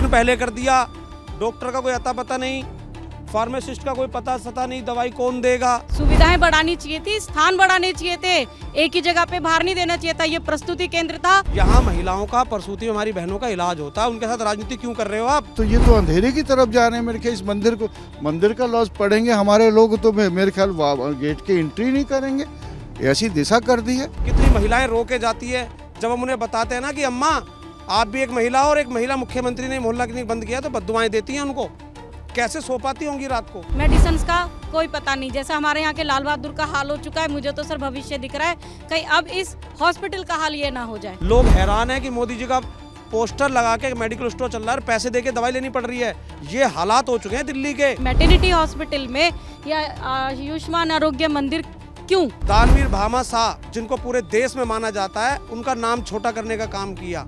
उद्घाटन पहले कर दिया, डॉक्टर का कोई अता पता नहीं, फार्मासिस्ट का कोई पता सता नहीं, दवाई कौन देगा। सुविधाएं बढ़ानी चाहिए थी, स्थान बढ़ाने चाहिए थे, एक ही जगह पे भार नहीं देना चाहिए था। ये प्रस्तुति केंद्र था। यहाँ महिलाओं का, प्रसूति में हमारी बहनों का इलाज होता है, उनके साथ राजनीति क्यों कर रहे हो आप? तो ये तो अंधेरे की तरफ जा रहे हैं मेरे ख्याल। इस मंदिर का लॉस पड़ेंगे हमारे लोग, तो मेरे ख्याल गेट की एंट्री नहीं करेंगे, ऐसी दिशा कर दी है। कितनी महिलाएं रो के जाती है जब हम उन्हें बताते हैं ना कि अम्मा आप भी एक महिला हो और एक महिला मुख्यमंत्री ने मोहल्ला क्लिनिक बंद किया, तो बददुआएं देती हैं उनको। कैसे सो पाती होंगी रात को? मेडिसिन का कोई पता नहीं, जैसा हमारे यहाँ के लाल बहादुर का हाल हो चुका है। मुझे तो सर भविष्य दिख रहा है कहीं अब इस हॉस्पिटल का हाल ये ना हो जाए। लोग हैरान है कि मोदी जी का पोस्टर लगा के मेडिकल स्टोर चल रहा है, पैसे देके दवाई लेनी पड़ रही है। ये हालात हो चुके हैं दिल्ली के। मैटरनिटी हॉस्पिटल में या आयुष्मान आरोग्य मंदिर क्यों? दानवीर भामाशाह, जिनको पूरे देश में माना जाता है, उनका नाम छोटा करने का काम किया।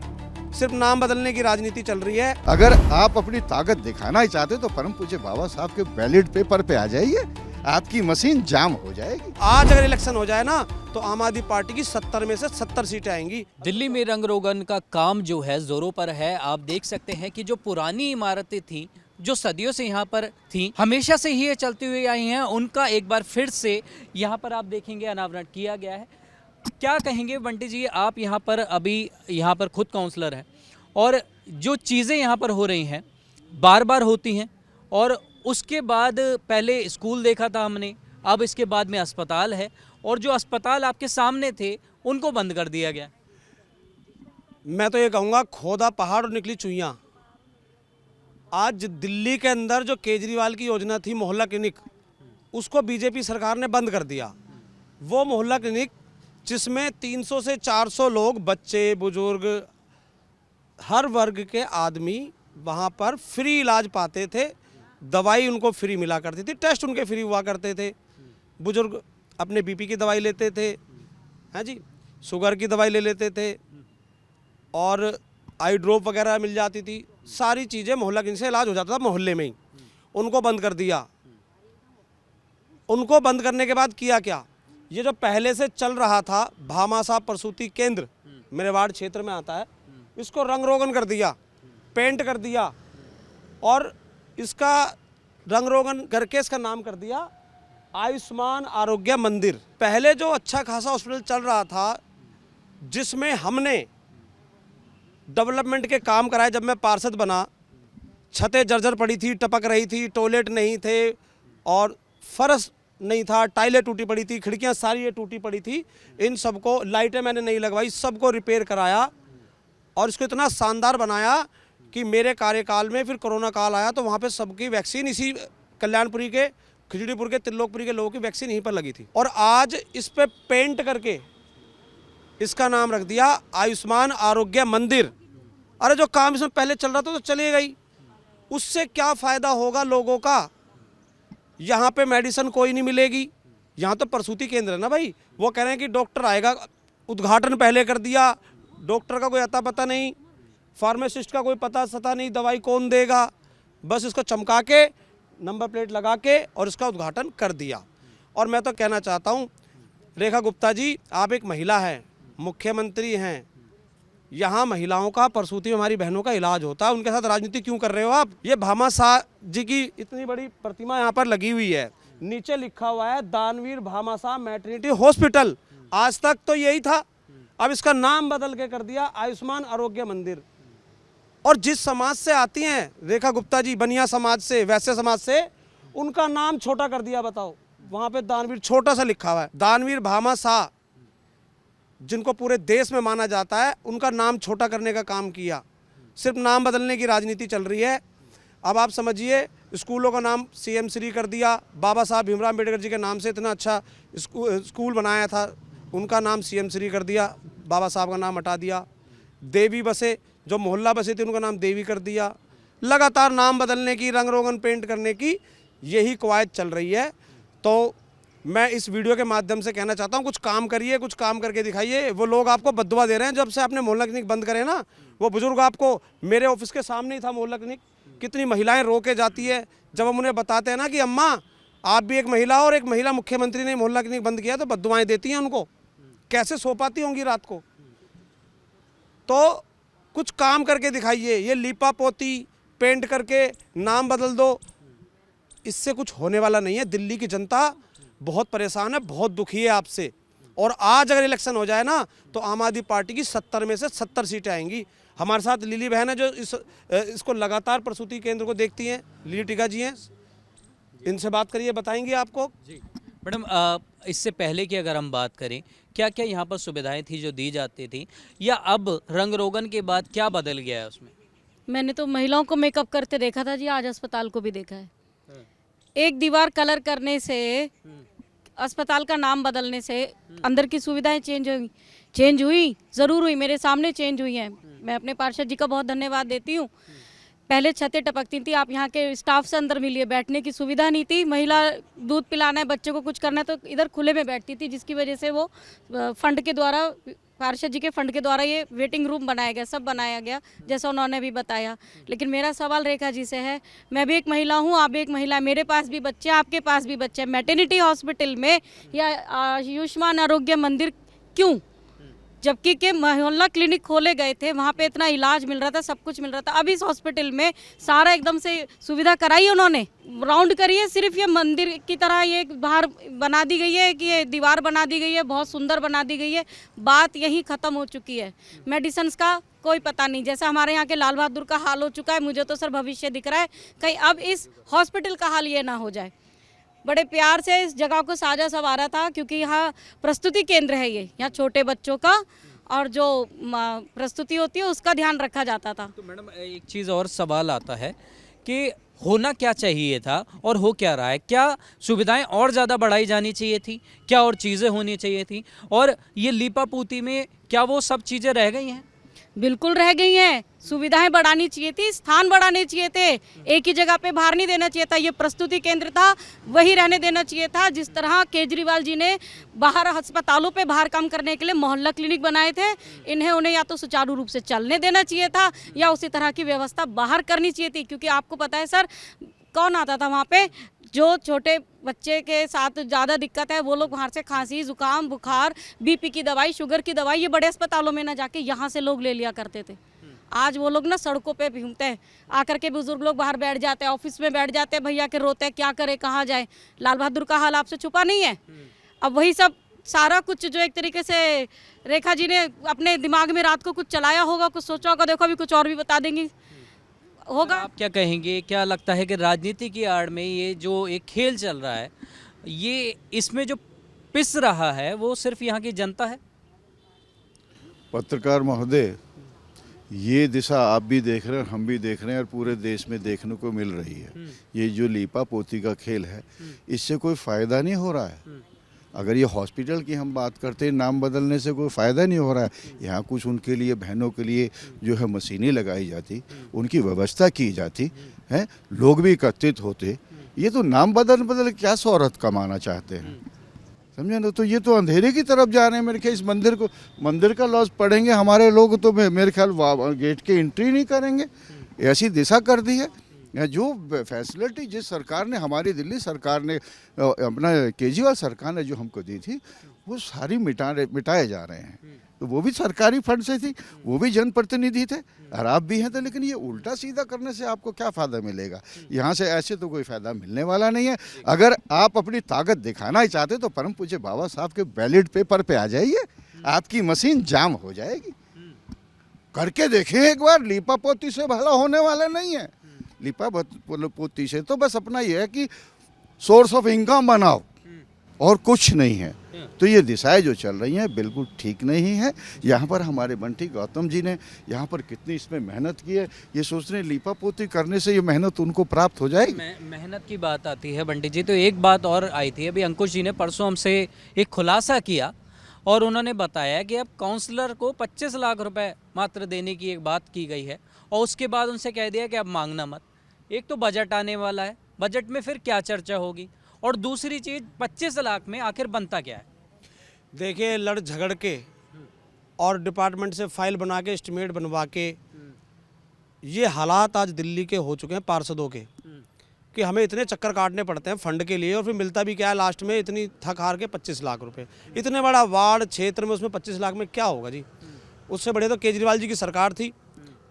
सिर्फ नाम बदलने की राजनीति चल रही है। अगर आप अपनी ताकत दिखाना ही चाहते तो परम पूज्य बाबा साहब के बैलेट पेपर पे आ जाइए, आपकी मशीन जाम हो जाएगी। आज अगर इलेक्शन हो जाए ना तो आम आदमी पार्टी की 70 में से 70 सीटें आएंगी। दिल्ली में रंग रोगन का काम जो है जोरों पर है। आप देख सकते हैं कि जो पुरानी इमारतें थीं, जो सदियों से यहाँ पर थीं, हमेशा से ही ये चलती हुई आई हैं, उनका एक बार फिर से यहाँ पर आप देखेंगे अनावरण किया गया है। क्या कहेंगे बंटी जी, आप यहाँ पर अभी यहाँ पर खुद काउंसलर हैं और जो चीज़ें यहाँ पर हो रही हैं बार बार होती हैं, और उसके बाद पहले स्कूल देखा था हमने, अब इसके बाद में अस्पताल है, और जो अस्पताल आपके सामने थे उनको बंद कर दिया गया। मैं तो ये कहूँगा खोदा पहाड़ और निकली चुईयाँ। आज दिल्ली के अंदर जो केजरीवाल की योजना थी मोहल्ला क्लिनिक, उसको बीजेपी सरकार ने बंद कर दिया। वो मोहल्ला क्लिनिक जिसमें 300 से 400 लोग, बच्चे, बुजुर्ग, हर वर्ग के आदमी वहाँ पर फ्री इलाज पाते थे, दवाई उनको फ्री मिला करती थी, टेस्ट उनके फ्री हुआ करते थे, बुजुर्ग अपने बीपी की दवाई लेते थे, हैं जी, शुगर की दवाई ले लेते थे, और आई ड्रॉप वगैरह मिल जाती थी। सारी चीज़ें मोहल्ला क्लिनिक से इलाज हो जाता था मोहल्ले में ही। उनको बंद कर दिया। उनको बंद करने के बाद किया क्या? ये जो पहले से चल रहा था भामाशाह प्रसूति केंद्र, मेरे वार्ड क्षेत्र में आता है, इसको रंग रोगन कर दिया, पेंट कर दिया, और इसका रंग रोगन करके इसका नाम कर दिया आयुष्मान आरोग्य मंदिर। पहले जो अच्छा खासा हॉस्पिटल चल रहा था, जिसमें हमने डेवलपमेंट के काम कराए, जब मैं पार्षद बना, छतें जर्जर पड़ी थी, टपक रही थी, टॉयलेट नहीं थे, और फर्श नहीं था, टाइलें टूटी पड़ी थी, खिड़कियां सारी ये टूटी पड़ी थी, इन सबको, लाइटें मैंने नहीं लगवाई, सबको रिपेयर कराया और इसको इतना शानदार बनाया कि मेरे कार्यकाल में फिर कोरोना काल आया तो वहाँ पे सबकी वैक्सीन इसी कल्याणपुरी के, खिजड़ीपुर के, त्रिलोकपुरी के लोगों की वैक्सीन यहीं पर लगी थी। और आज इस पे पेंट करके इसका नाम रख दिया आयुष्मान आरोग्य मंदिर। अरे जो काम इसमें पहले चल रहा था तो चलेगा ही, उससे क्या फ़ायदा होगा लोगों का? यहाँ पे मेडिसिन कोई नहीं मिलेगी। यहाँ तो प्रसूति केंद्र है ना भाई, वो कह रहे हैं कि डॉक्टर आएगा, उद्घाटन पहले कर दिया, डॉक्टर का कोई अता पता नहीं, फार्मासिस्ट का कोई पता सता नहीं, दवाई कौन देगा, बस इसको चमका के नंबर प्लेट लगा के और इसका उद्घाटन कर दिया। और मैं तो कहना चाहता हूँ रेखा गुप्ता जी, आप एक महिला हैं, मुख्यमंत्री हैं, यहाँ महिलाओं का, प्रसूति में हमारी बहनों का इलाज होता है, उनके साथ राजनीति क्यों कर रहे हो आप? ये भामाशाह जी की इतनी बड़ी प्रतिमा यहाँ पर लगी हुई है, नीचे लिखा हुआ है दानवीर भामाशाह मैटरनिटी हॉस्पिटल। आज तक तो यही था, अब इसका नाम बदल के कर दिया आयुष्मान आरोग्य मंदिर। और जिस समाज से आती हैं रेखा गुप्ता जी, बनिया समाज से, वैश्य समाज से, उनका नाम छोटा कर दिया। बताओ, वहाँ पे दानवीर छोटा सा लिखा हुआ है। दानवीर भामाशाह, जिनको पूरे देश में माना जाता है, उनका नाम छोटा करने का काम किया। सिर्फ नाम बदलने की राजनीति चल रही है। अब आप समझिए, स्कूलों का नाम सीएम श्री कर दिया, बाबा साहब भीमराव अम्बेडकर जी के नाम से इतना अच्छा स्कूल बनाया था, उनका नाम सीएम श्री कर दिया, बाबा साहब का नाम हटा दिया। देवी बसें, जो मोहल्ला बसें थी, उनका नाम देवी कर दिया। लगातार नाम बदलने की, रंग रोगन पेंट करने की यही कवायद चल रही है। तो मैं इस वीडियो के माध्यम से कहना चाहता हूँ, कुछ काम करिए, कुछ काम करके दिखाइए। वो लोग आपको बद्दुआ दे रहे हैं, जब से आपने मोहल्ला क्लिनिक बंद करे ना, वो बुजुर्ग आपको, मेरे ऑफिस के सामने ही था मोहल्ला क्लिनिक, कितनी महिलाएं रो के जाती है जब हम उन्हें बताते हैं ना कि अम्मा आप भी एक महिला हो और एक महिला मुख्यमंत्री ने मोहल्ला क्लिनिक बंद किया, तो बद्दुआएं देती हैं उनको। कैसे सो पाती होंगी रात को? तो कुछ काम करके दिखाइए। ये लीपा पोती, पेंट करके नाम बदल दो, इससे कुछ होने वाला नहीं है। दिल्ली की जनता बहुत परेशान है, बहुत दुखी है आपसे। और आज अगर इलेक्शन हो जाए ना तो आम आदमी पार्टी की 70 में से 70 सीटें आएंगी। हमारे साथ लिली बहन है जो इसको लगातार प्रसूति केंद्र को देखती हैं, लिली टीका जी हैं, इनसे बात करिए, बताएंगी आपको। जी मैडम, इससे पहले की अगर हम बात करें, क्या क्या यहाँ पर सुविधाएं थी जो दी जाती थी, या अब रंग रोगन के बाद क्या बदल गया है उसमें? मैंने तो महिलाओं को मेकअप करते देखा था जी, आज अस्पताल को भी देखा है। एक दीवार कलर करने से, अस्पताल का नाम बदलने से अंदर की सुविधाएं चेंज हुई, ज़रूर हुई, मेरे सामने चेंज हुई हैं। मैं अपने पार्षद जी का बहुत धन्यवाद देती हूँ। पहले छतें टपकती थी, आप यहाँ के स्टाफ से अंदर मिलिए, बैठने की सुविधा नहीं थी। महिला दूध पिलाना है, बच्चे को कुछ करना है तो इधर खुले में बैठती थी, जिसकी वजह से वो फंड के द्वारा, पार्षद जी के फंड के द्वारा ये वेटिंग रूम बनाया गया, सब बनाया गया जैसा उन्होंने भी बताया। लेकिन मेरा सवाल रेखा जी से है, मैं भी एक महिला हूँ, आप भी एक महिला, मेरे पास भी बच्चे, आपके पास भी बच्चे, मैटरनिटी हॉस्पिटल में या आयुष्मान आरोग्य मंदिर क्यों? जबकि के मोहल्ला क्लिनिक खोले गए थे, वहाँ पे इतना इलाज मिल रहा था, सब कुछ मिल रहा था। अब इस हॉस्पिटल में सारा एकदम से सुविधा कराई उन्होंने, राउंड करिए, सिर्फ ये मंदिर की तरह ये बाहर बना दी गई है कि ये दीवार बना दी गई है, बहुत सुंदर बना दी गई है, बात यही ख़त्म हो चुकी है। मेडिसिन्स का कोई पता नहीं, जैसा हमारे यहाँ के लाल बहादुर का हाल हो चुका है, मुझे तो सर भविष्य दिख रहा है, कहीं अब इस हॉस्पिटल का हाल ये ना हो जाए। बड़े प्यार से इस जगह को साजा संवारा था, क्योंकि यहाँ प्रस्तुति केंद्र है, ये यहाँ छोटे बच्चों का और जो प्रस्तुति होती है उसका ध्यान रखा जाता था। तो मैडम एक चीज़ और सवाल आता है कि होना क्या चाहिए था और हो क्या रहा है? क्या सुविधाएं और ज़्यादा बढ़ाई जानी चाहिए थी? क्या और चीज़ें होनी चाहिए थी? और ये लीपापोती में क्या वो सब चीज़ें रह गई हैं? बिल्कुल रह गई हैं। सुविधाएं बढ़ानी चाहिए थी, स्थान बढ़ाने चाहिए थे, एक ही जगह पे बाहर नहीं देना चाहिए था। ये प्रस्तुति केंद्र था, वही रहने देना चाहिए था। जिस तरह केजरीवाल जी ने बाहर अस्पतालों पे बाहर काम करने के लिए मोहल्ला क्लिनिक बनाए थे, इन्हें उन्हें या तो सुचारू रूप से चलने देना चाहिए था या उसी तरह की व्यवस्था बाहर करनी चाहिए थी। क्योंकि आपको पता है सर, कौन आता था वहाँ पे? जो छोटे बच्चे के साथ ज़्यादा दिक्कत है वो लोग वहाँ से खांसी, जुकाम, बुखार, बीपी की दवाई, शुगर की दवाई, ये बड़े अस्पतालों में ना जाके यहाँ से लोग ले लिया करते थे। आज वो लोग ना सड़कों पे घूमते हैं, आकर के बुजुर्ग लोग बाहर बैठ जाते हैं, ऑफिस में बैठ जाते हैं, भैया के रोते हैं, क्या करे, कहाँ जाए। लाल बहादुर का हाल आपसे छुपा नहीं है। अब वही सब सारा कुछ जो एक तरीके से रेखा जी ने अपने दिमाग में रात को कुछ चलाया होगा, कुछ सोचा होगा, देखो अभी कुछ और भी बता देंगी होगा। आप क्या कहेंगे, क्या लगता है कि राजनीति की आड़ में ये जो एक खेल चल रहा है, ये इसमें जो पिस रहा है वो सिर्फ यहाँ की जनता है? पत्रकार महोदय, ये दिशा आप भी देख रहे हैं, हम भी देख रहे हैं और पूरे देश में देखने को मिल रही है। ये जो लीपा पोती का खेल है, इससे कोई फ़ायदा नहीं हो रहा है। अगर ये हॉस्पिटल की हम बात करते हैं, नाम बदलने से कोई फ़ायदा नहीं हो रहा है। यहाँ कुछ उनके लिए, बहनों के लिए जो है मशीनें लगाई जाती, उनकी व्यवस्था की जाती है, लोग भी एकत्रित होते। ये तो नाम बदल क्या शोहरत कमाना चाहते हैं, समझे ना? तो ये तो अंधेरे की तरफ जा रहे हैं मेरे ख्याल। इस मंदिर का लॉस पढ़ेंगे हमारे लोग तो मेरे ख्याल गेट के एंट्री नहीं करेंगे। ऐसी दिशा कर दी है। जो फैसिलिटी जिस सरकार ने, हमारी दिल्ली सरकार ने, अपना केजरीवाल सरकार ने जो हमको दी थी, वो सारी मिटाए जा रहे हैं। तो वो भी सरकारी फंड से थी, वो भी जनप्रतिनिधि थे और आप भी हैं। तो लेकिन ये उल्टा सीधा करने से आपको क्या फ़ायदा मिलेगा? यहाँ से ऐसे तो कोई फ़ायदा मिलने वाला नहीं है। अगर आप अपनी ताकत दिखाना ही चाहते तो परम पूज्य बाबा साहब के बैलेट पेपर पे आ जाइए, आपकी मशीन जाम हो जाएगी। करके देखें एक बार। लीपा पोती से भला होने वाला नहीं है। लीपा पोती से तो बस अपना यह है कि सोर्स ऑफ इनकम बनाओ और कुछ नहीं है। तो ये दिशाएं जो चल रही हैं बिल्कुल ठीक नहीं है। यहाँ पर हमारे बंटी गौतम जी ने यहाँ पर कितनी इसमें मेहनत की है। ये सोच रहे हैं लीपा पोती करने से ये मेहनत उनको प्राप्त हो जाएगी। मेहनत की बात आती है बंटी जी, तो एक बात और आई थी, अभी अंकुश जी ने परसों हमसे एक खुलासा किया और उन्होंने बताया कि अब काउंसलर को 25 लाख रुपए मात्र देने की एक बात की गई है और उसके बाद उनसे कह दिया कि अब मांगना मत। एक तो बजट आने वाला है, बजट में फिर क्या चर्चा होगी, और दूसरी चीज़ 25 लाख में आखिर बनता क्या है? देखिए, लड़ झगड़ के और डिपार्टमेंट से फाइल बना के, एस्टिमेट बनवा के, ये हालात आज दिल्ली के हो चुके हैं पार्षदों के, कि हमें इतने चक्कर काटने पड़ते हैं फंड के लिए और फिर मिलता भी क्या है लास्ट में? इतनी थक हार के 25 लाख रुपए। इतने बड़ा वार्ड क्षेत्र में उसमें 25 लाख में क्या होगा जी? उससे बड़े तो केजरीवाल जी की सरकार थी,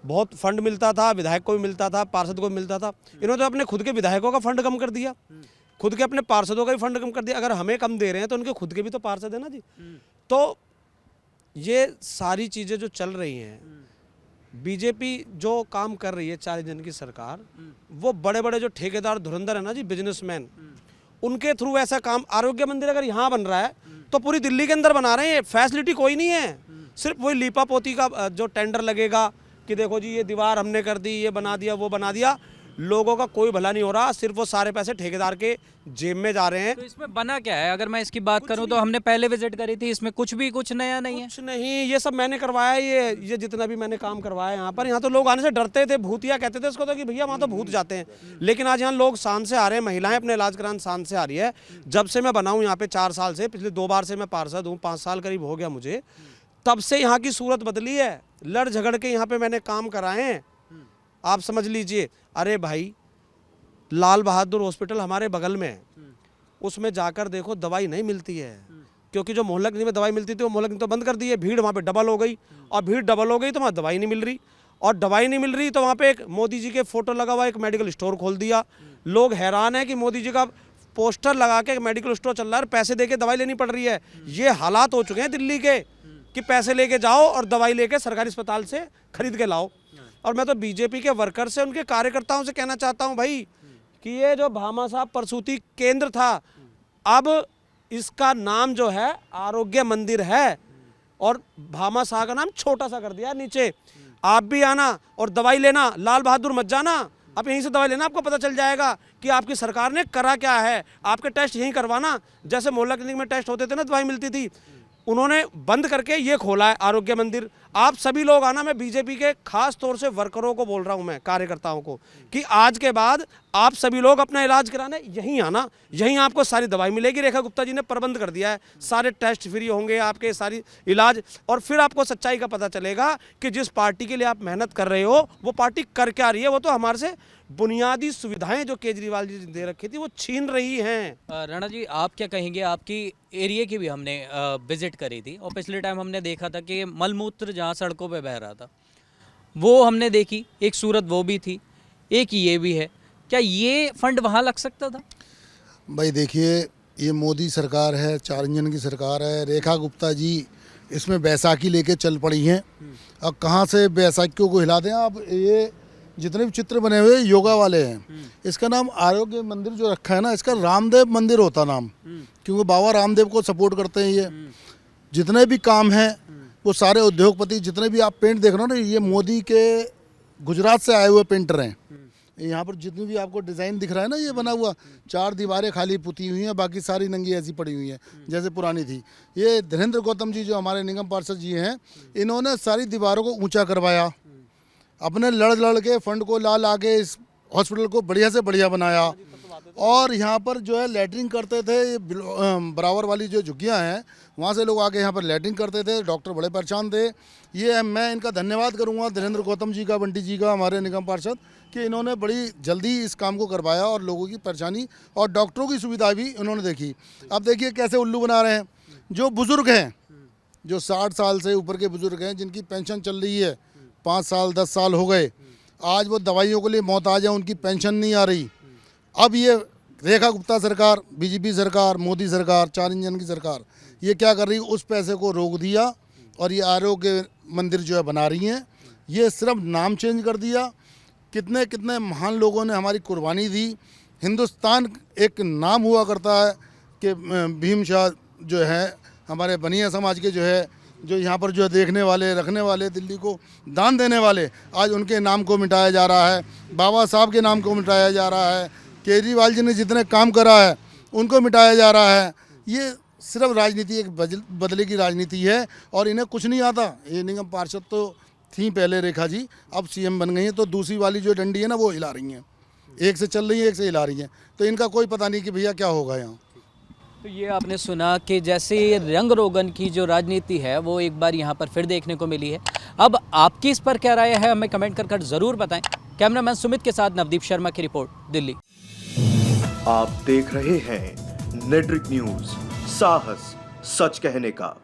बहुत फंड मिलता था, विधायक को भी मिलता था, पार्षद को भी मिलता था। इन्होंने तो अपने खुद के विधायकों का फंड कम कर दिया, खुद के अपने पार्षदों का भी फंड कम कर दिया। अगर हमें कम दे रहे हैं तो उनके खुद के भी तो पार्षद है ना जी। तो ये सारी चीज़ें जो चल रही हैं, बीजेपी जो काम कर रही है 40 जन की सरकार, वो बड़े बड़े जो ठेकेदार धुरंधर है ना जी, बिजनेसमैन, उनके थ्रू ऐसा काम। आरोग्य मंदिर अगर यहाँ बन रहा है तो पूरी दिल्ली के अंदर बना रहे हैं, फैसिलिटी कोई नहीं है। सिर्फ वही लीपा पोती का जो टेंडर लगेगा कि देखो जी ये दीवार हमने कर दी, ये बना दिया, वो बना दिया, लोगों का कोई भला नहीं हो रहा, सिर्फ वो सारे पैसे ठेकेदार के जेब में जा रहे हैं। तो इसमें बना क्या है? अगर मैं इसकी बात करूं तो हमने पहले विजिट करी थी, इसमें कुछ नया नहीं है। कुछ नहीं, ये सब मैंने करवाया, ये जितना भी मैंने काम करवाया यहाँ पर। यहाँ तो लोग आने से डरते थे, भूतिया कहते थे इसको तो, कि भैया वहाँ तो भूत जाते हैं। लेकिन आज यहाँ लोग शान से आ रहे हैं, महिलाएं अपने इलाज कराने शान से आ रही है। जब से मैं बना हूँ यहाँ पे 4 साल से, पिछले 2 बार से मैं पार्षद हूँ, 5 साल करीब हो गया मुझे, तब से यहाँ की सूरत बदली है। लड़ झगड़ के यहाँ पे मैंने काम कराए हैं, आप समझ लीजिए। अरे भाई, लाल बहादुर हॉस्पिटल हमारे बगल में है, उसमें जाकर देखो दवाई नहीं मिलती है, क्योंकि जो मोहल्ला क्लिनिक में दवाई मिलती थी वो मोहल्ला क्लिनिक तो बंद कर दी है। भीड़ वहाँ पे डबल हो गई, और भीड़ डबल हो गई तो वहाँ दवाई नहीं मिल रही, और दवाई नहीं मिल रही तो वहाँ पे एक मोदी जी के फोटो लगा हुआ एक मेडिकल स्टोर खोल दिया। लोग हैरान है कि मोदी जी का पोस्टर लगा के एक मेडिकल स्टोर चल रहा है, पैसे दे के दवाई लेनी पड़ रही है। ये हालात हो चुके हैं दिल्ली के कि पैसे लेके जाओ और दवाई लेके सरकारी अस्पताल से खरीद के लाओ। और मैं तो बीजेपी के वर्कर से, उनके कार्यकर्ताओं से कहना चाहता हूँ भाई, कि ये जो भामाशाह प्रसूति केंद्र था, अब इसका नाम जो है आरोग्य मंदिर है, और भामाशाह का नाम छोटा सा कर दिया नीचे। आप भी आना और दवाई लेना, लाल बहादुर मत जाना, आप यहीं से दवाई लेना, आपको पता चल जाएगा कि आपकी सरकार ने करा क्या है। आपके टेस्ट यहीं करवाना, जैसे मोहल्ला क्लिनिक में टेस्ट होते थे ना, दवाई मिलती थी, उन्होंने बंद करके ये खोला है आरोग्य मंदिर। आप सभी लोग आना, मैं बीजेपी के खास तौर से वर्करों को बोल रहा हूं, मैं कार्यकर्ताओं को, कि आज के बाद आप सभी लोग अपना इलाज कराने यहीं आना, यहीं आपको सारी दवाई मिलेगी। रेखा गुप्ता जी ने प्रबंध कर दिया है, सारे टेस्ट फ्री होंगे आपके, सारी इलाज, और फिर आपको सच्चाई का पता चलेगा कि जिस पार्टी के लिए आप मेहनत कर रहे हो वो पार्टी कर क्या रही है। वो तो हमारे से बुनियादी सुविधाएं जो केजरीवाल जी ने दे रखी थी वो छीन रही हैं। राणा जी, आप क्या कहेंगे? आपकी एरिया की भी हमने विजिट करी थी, और पिछले टाइम हमने देखा था कि मलमूत्र जहाँ सड़कों पे बह रहा था वो हमने देखी, एक सूरत वो भी थी, एक ये भी है। क्या ये फंड वहाँ लग सकता था? भाई देखिए, ये मोदी सरकार है, 4 इंजन की सरकार है। रेखा गुप्ता जी इसमें बैसाखी लेके चल पड़ी हैं। अब कहाँ से बैसाखियों को हिला दें आप? ये जितने भी चित्र बने हुए योगा वाले हैं। इसका नाम आरोग्य मंदिर जो रखा है ना, इसका रामदेव मंदिर होता नाम, क्योंकि बाबा रामदेव को सपोर्ट करते हैं ये। जितने भी काम हैं वो सारे उद्योगपति, जितने भी आप पेंट देख रहे हो ना, ये मोदी के गुजरात से आए हुए पेंटर हैं। यहाँ पर जितनी भी आपको डिज़ाइन दिख रहा है ना, ये बना हुआ, 4 दीवारें खाली पुती हुई हैं, बाकी सारी नंगी ऐसी पड़ी हुई हैं जैसे पुरानी थी। ये धीरेन्द्र गौतम जी जो हमारे निगम पार्षद जी हैं, इन्होंने सारी दीवारों को ऊंचा करवाया, अपने लड़ के फंड को ला के इस हॉस्पिटल को बढ़िया से बढ़िया बनाया। और यहाँ पर जो है लैटरिन करते थे, ये बराबर वाली जो झुग्गियाँ हैं वहाँ से लोग आके यहाँ पर लैटरिन करते थे, डॉक्टर बड़े परेशान थे। ये मैं इनका धन्यवाद करूँगा धीरेन्द्र गौतम जी का, बंटी जी का, हमारे निगम पार्षद, कि इन्होंने बड़ी जल्दी इस काम को करवाया और लोगों की परेशानी और डॉक्टरों की सुविधा भी उन्होंने देखी। अब देखिए कैसे उल्लू बना रहे हैं। जो बुज़ुर्ग हैं, जो 60 साल से ऊपर के बुज़ुर्ग हैं, जिनकी पेंशन चल रही है, 5 साल 10 साल हो गए, आज वो दवाइयों के लिए मोहताज है, उनकी पेंशन नहीं आ रही। अब ये रेखा गुप्ता सरकार, बीजेपी सरकार, मोदी सरकार, 4 इंजन की सरकार, ये क्या कर रही है? उस पैसे को रोक दिया और ये आरोग्य मंदिर जो है बना रही हैं। ये सिर्फ नाम चेंज कर दिया। कितने कितने महान लोगों ने हमारी कुर्बानी दी। हिंदुस्तान एक नाम हुआ करता है कि भीम शाह जो है हमारे बनिया समाज के जो है, जो यहाँ पर जो है देखने वाले, रखने वाले, दिल्ली को दान देने वाले, आज उनके नाम को मिटाया जा रहा है। बाबा साहब के नाम को मिटाया जा रहा है। केजरीवाल जी ने जितने काम करा है उनको मिटाया जा रहा है। ये सिर्फ राजनीति, एक बदले की राजनीति है और इन्हें कुछ नहीं आता। ये निगम पार्षद तो थी पहले रेखा जी, अब सीएम बन गई हैं, तो दूसरी वाली जो डंडी है ना वो हिला रही हैं। एक से चल रही है, एक से हिला रही हैं, तो इनका कोई पता नहीं कि भैया क्या होगा यहाँ। तो ये आपने सुना कि जैसे रंग रोगन की जो राजनीति है वो एक बार यहाँ पर फिर देखने को मिली है। अब आपकी इस पर क्या राय है, हमें कमेंट कर ज़रूर बताएं। कैमरामैन सुमित के साथ नवदीप शर्मा की रिपोर्ट, दिल्ली। आप देख रहे हैं नेट्रिक न्यूज, साहस सच कहने का।